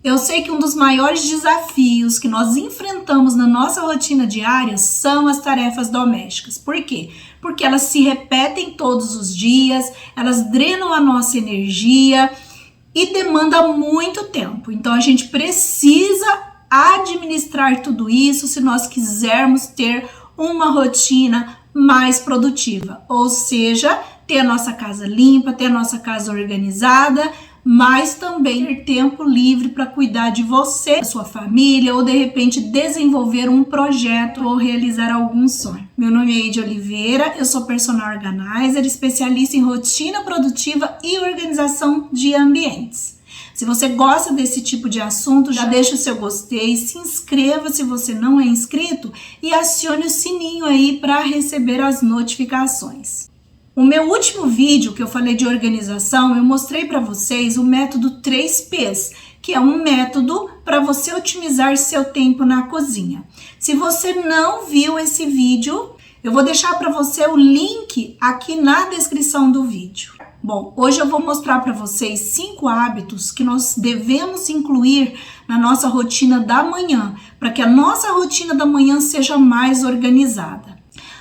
Eu sei que um dos maiores desafios que nós enfrentamos na nossa rotina diária são as tarefas domésticas. Por quê? Porque elas se repetem todos os dias, elas drenam a nossa energia e demandam muito tempo. Então a gente precisa administrar tudo isso se nós quisermos ter uma rotina mais produtiva. Ou seja, ter a nossa casa limpa, ter a nossa casa organizada, mas também ter tempo livre para cuidar de você, da sua família, ou de repente desenvolver um projeto ou realizar algum sonho. Meu nome é Eide Oliveira, eu sou personal organizer, especialista em rotina produtiva e organização de ambientes. Se você gosta desse tipo de assunto, já deixa o seu gostei, se inscreva se você não é inscrito e acione o sininho aí para receber as notificações. O meu último vídeo que eu falei de organização, eu mostrei para vocês o método 3Ps, que é um método para você otimizar seu tempo na cozinha. Se você não viu esse vídeo, eu vou deixar para você o link aqui na descrição do vídeo. Bom, hoje eu vou mostrar para vocês 5 hábitos que nós devemos incluir na nossa rotina da manhã, para que a nossa rotina da manhã seja mais organizada.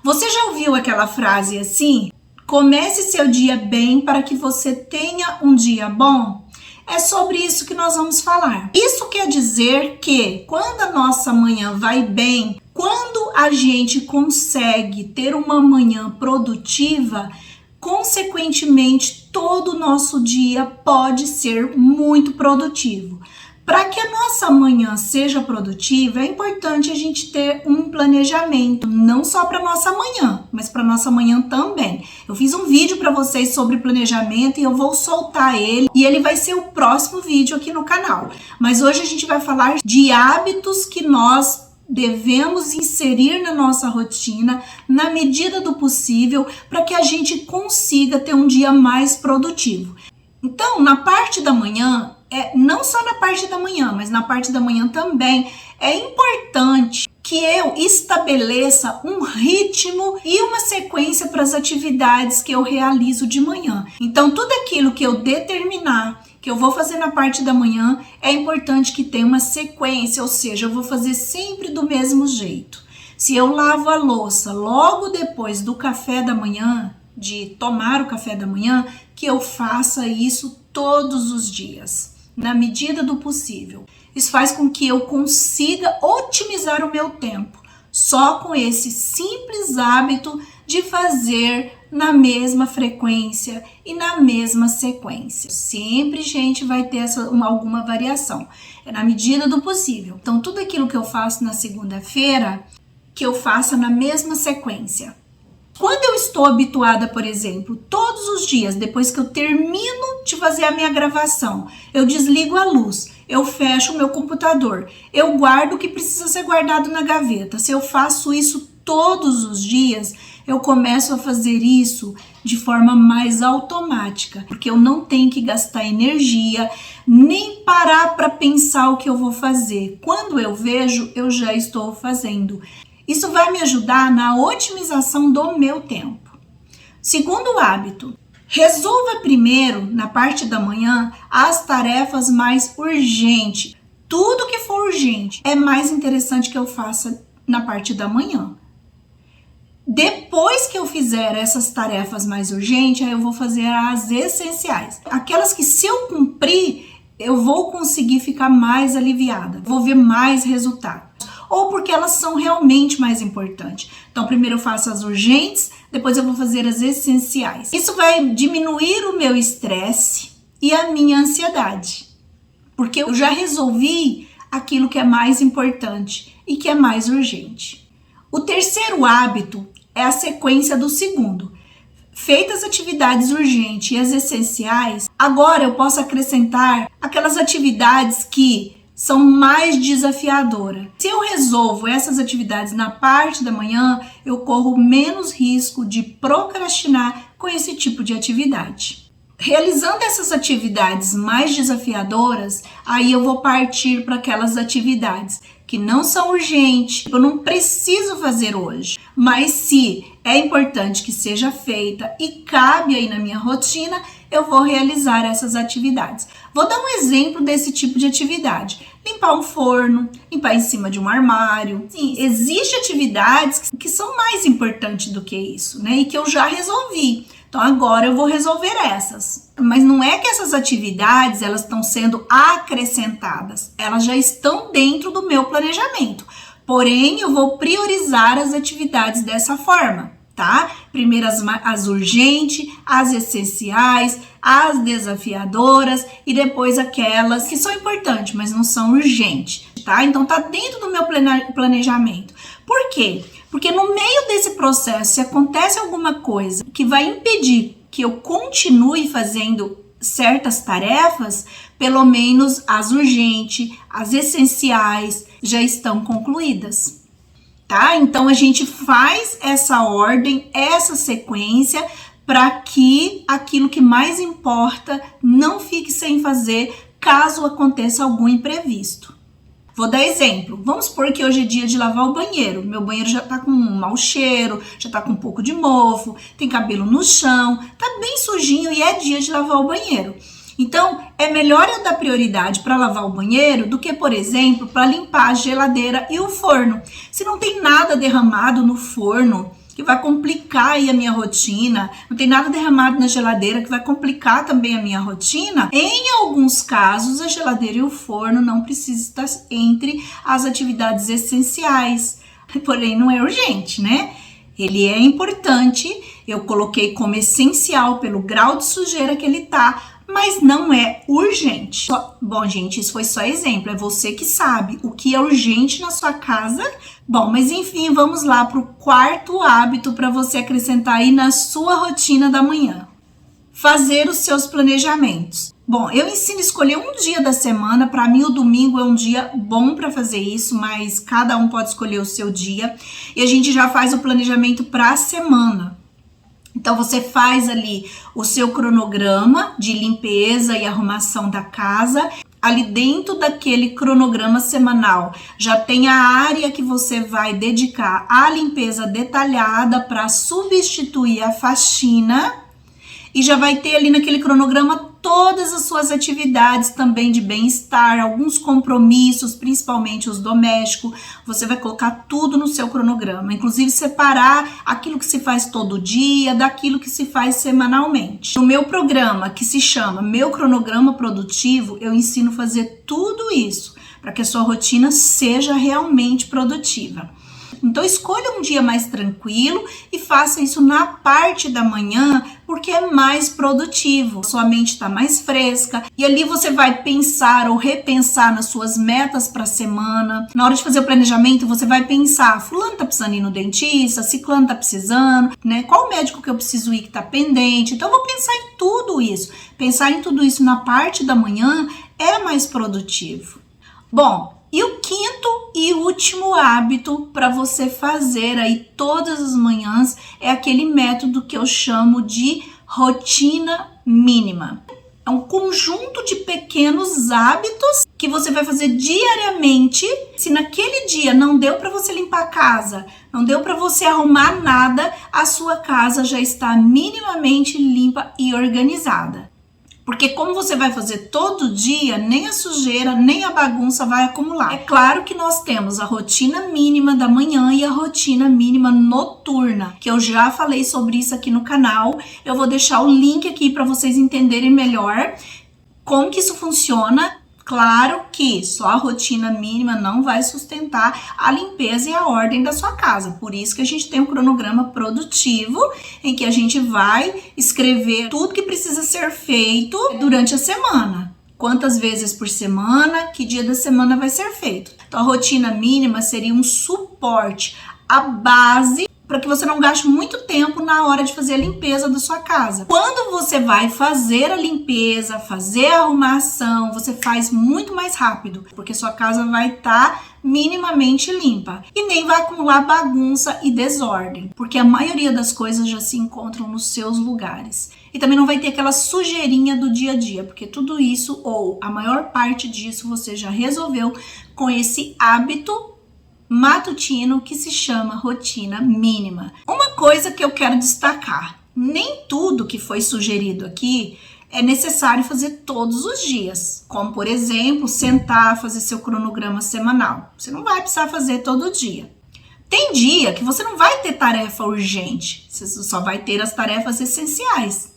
Você já ouviu aquela frase assim? Comece seu dia bem para que você tenha um dia bom? É sobre isso que nós vamos falar. Isso quer dizer que quando a nossa manhã vai bem, quando a gente consegue ter uma manhã produtiva, consequentemente todo o nosso dia pode ser muito produtivo. Para que a nossa manhã seja produtiva, é importante a gente ter um planejamento, não só para nossa manhã, mas para nossa manhã também. Eu fiz um vídeo para vocês sobre planejamento e eu vou soltar ele, e ele vai ser o próximo vídeo aqui no canal. Mas hoje a gente vai falar de hábitos que nós devemos inserir na nossa rotina, na medida do possível, para que a gente consiga ter um dia mais produtivo. Então, na parte da manhã, não só na parte da manhã, mas na parte da manhã também, é importante que eu estabeleça um ritmo e uma sequência para as atividades que eu realizo de manhã. Então, tudo aquilo que eu determinar que eu vou fazer na parte da manhã, é importante que tenha uma sequência, ou seja, eu vou fazer sempre do mesmo jeito. Se eu lavo a louça logo depois do café da manhã, de tomar o café da manhã, que eu faça isso todos os dias, na medida do possível. Isso faz com que eu consiga otimizar o meu tempo, só com esse simples hábito de fazer na mesma frequência e na mesma sequência. Sempre, gente, vai ter alguma variação. É na medida do possível. Então, tudo aquilo que eu faço na segunda-feira, que eu faça na mesma sequência. Quando eu estou habituada, por exemplo, todos os dias, depois que eu termino de fazer a minha gravação, eu desligo a luz, eu fecho o meu computador, eu guardo o que precisa ser guardado na gaveta. Se eu faço isso todos os dias, eu começo a fazer isso de forma mais automática, porque eu não tenho que gastar energia, nem parar para pensar o que eu vou fazer. Quando eu vejo, eu já estou fazendo. Isso vai me ajudar na otimização do meu tempo. Segundo hábito, resolva primeiro, na parte da manhã, as tarefas mais urgentes. Tudo que for urgente é mais interessante que eu faça na parte da manhã. Depois que eu fizer essas tarefas mais urgentes, aí eu vou fazer as essenciais. Aquelas que, se eu cumprir, eu vou conseguir ficar mais aliviada, vou ver mais resultado. Ou porque elas são realmente mais importantes. Então, primeiro eu faço as urgentes, depois eu vou fazer as essenciais. Isso vai diminuir o meu estresse e a minha ansiedade, porque eu já resolvi aquilo que é mais importante e que é mais urgente. O terceiro hábito é a sequência do segundo. Feitas as atividades urgentes e as essenciais, agora eu posso acrescentar aquelas atividades que são mais desafiadoras. Se eu resolvo essas atividades na parte da manhã, eu corro menos risco de procrastinar com esse tipo de atividade. Realizando essas atividades mais desafiadoras, aí eu vou partir para aquelas atividades que não são urgentes, eu não preciso fazer hoje, mas se é importante que seja feita e cabe aí na minha rotina, eu vou realizar essas atividades. Vou dar um exemplo desse tipo de atividade. Limpar um forno, limpar em cima de um armário. Sim, existem atividades que são mais importantes do que isso, né? E que eu já resolvi. Então agora eu vou resolver essas. Mas não é que essas atividades elas estão sendo acrescentadas. Elas já estão dentro do meu planejamento. Porém, eu vou priorizar as atividades dessa forma, tá? Primeiro as urgentes, as essenciais, as desafiadoras e depois aquelas que são importantes, mas não são urgentes, tá? Então tá dentro do meu planejamento. Por quê? Porque no meio desse processo, se acontece alguma coisa que vai impedir que eu continue fazendo certas tarefas, pelo menos as urgentes, as essenciais já estão concluídas, tá? Então a gente faz essa ordem, essa sequência, para que aquilo que mais importa não fique sem fazer caso aconteça algum imprevisto. Vou dar exemplo. Vamos supor que hoje é dia de lavar o banheiro. Meu banheiro já tá com um mau cheiro, já tá com um pouco de mofo, tem cabelo no chão, tá bem sujinho e é dia de lavar o banheiro. Então, é melhor eu dar prioridade para lavar o banheiro do que, por exemplo, para limpar a geladeira e o forno. Se não tem nada derramado no forno, que vai complicar aí a minha rotina, não tem nada derramado na geladeira que vai complicar também a minha rotina, em alguns casos a geladeira e o forno não precisam estar entre as atividades essenciais, porém não é urgente, né? Ele é importante, eu coloquei como essencial pelo grau de sujeira que ele tá, mas não é urgente. Bom, gente, isso foi só exemplo, é você que sabe o que é urgente na sua casa. Bom, mas enfim, vamos lá para o quarto hábito para você acrescentar aí na sua rotina da manhã. Fazer os seus planejamentos. Bom, eu ensino a escolher um dia da semana. Para mim, o domingo é um dia bom para fazer isso, mas cada um pode escolher o seu dia. E a gente já faz o planejamento para a semana. Então, você faz ali o seu cronograma de limpeza e arrumação da casa. Ali dentro daquele cronograma semanal, já tem a área que você vai dedicar à limpeza detalhada para substituir a faxina. E já vai ter ali naquele cronograma todas as suas atividades também de bem-estar, alguns compromissos, principalmente os domésticos. Você vai colocar tudo no seu cronograma, inclusive separar aquilo que se faz todo dia daquilo que se faz semanalmente. No meu programa, que se chama Meu Cronograma Produtivo, eu ensino a fazer tudo isso para que a sua rotina seja realmente produtiva. Então escolha um dia mais tranquilo e faça isso na parte da manhã, porque é mais produtivo. Sua mente está mais fresca e ali você vai pensar ou repensar nas suas metas para a semana. Na hora de fazer o planejamento, você vai pensar: fulano tá precisando ir no dentista, ciclano tá precisando, né? Qual médico que eu preciso ir que tá pendente? Então eu vou pensar em tudo isso. Pensar em tudo isso na parte da manhã é mais produtivo. Bom, e o quinto e último hábito para você fazer aí todas as manhãs é aquele método que eu chamo de rotina mínima. É um conjunto de pequenos hábitos que você vai fazer diariamente. Se naquele dia não deu para você limpar a casa, não deu para você arrumar nada, a sua casa já está minimamente limpa e organizada. Porque como você vai fazer todo dia, nem a sujeira, nem a bagunça vai acumular. É claro que nós temos a rotina mínima da manhã e a rotina mínima noturna, que eu já falei sobre isso aqui no canal. Eu vou deixar o link aqui para vocês entenderem melhor como que isso funciona. Claro que só a rotina mínima não vai sustentar a limpeza e a ordem da sua casa. Por isso que a gente tem um cronograma produtivo, em que a gente vai escrever tudo que precisa ser feito durante a semana. Quantas vezes por semana, que dia da semana vai ser feito. Então a rotina mínima seria um suporte, a base, para que você não gaste muito tempo na hora de fazer a limpeza da sua casa. Quando você vai fazer a limpeza, fazer a arrumação, você faz muito mais rápido, porque sua casa vai estar minimamente limpa e nem vai acumular bagunça e desordem, porque a maioria das coisas já se encontram nos seus lugares. E também não vai ter aquela sujeirinha do dia a dia, porque tudo isso, ou a maior parte disso, você já resolveu com esse hábito matutino que se chama rotina mínima. Uma coisa que eu quero destacar: nem tudo que foi sugerido aqui é necessário fazer todos os dias, como por exemplo, sentar, fazer seu cronograma semanal. Você não vai precisar fazer todo dia. Tem dia que você não vai ter tarefa urgente, você só vai ter as tarefas essenciais.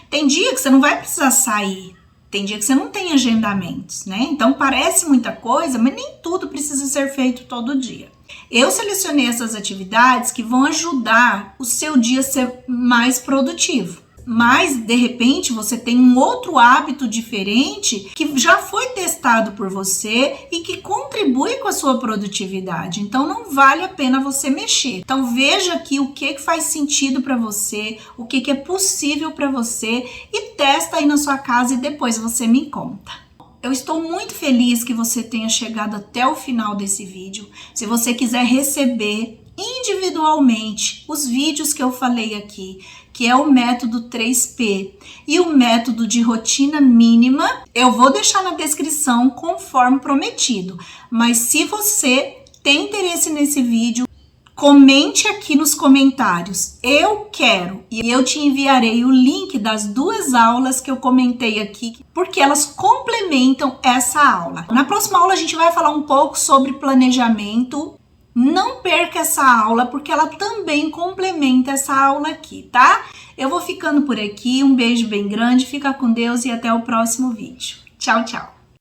Tem dia que você não vai precisar sair, tem dia que você não tem agendamentos, né? Então parece muita coisa, mas nem tudo precisa ser feito todo dia. Eu selecionei essas atividades que vão ajudar o seu dia a ser mais produtivo. Mas, de repente, você tem um outro hábito diferente que já foi testado por você e que contribui com a sua produtividade. Então, não vale a pena você mexer. Então, veja aqui o que faz sentido para você, o que é possível para você e testa aí na sua casa e depois você me conta. Eu estou muito feliz que você tenha chegado até o final desse vídeo. Se você quiser receber individualmente os vídeos que eu falei aqui, que é o método 3P e o método de rotina mínima, eu vou deixar na descrição conforme prometido. Mas se você tem interesse nesse vídeo, comente aqui nos comentários, eu quero, e eu te enviarei o link das 2 aulas que eu comentei aqui, porque elas complementam essa aula. Na próxima aula a gente vai falar um pouco sobre planejamento. Não perca essa aula, porque ela também complementa essa aula aqui, tá? Eu vou ficando por aqui, um beijo bem grande, fica com Deus e até o próximo vídeo. Tchau, tchau!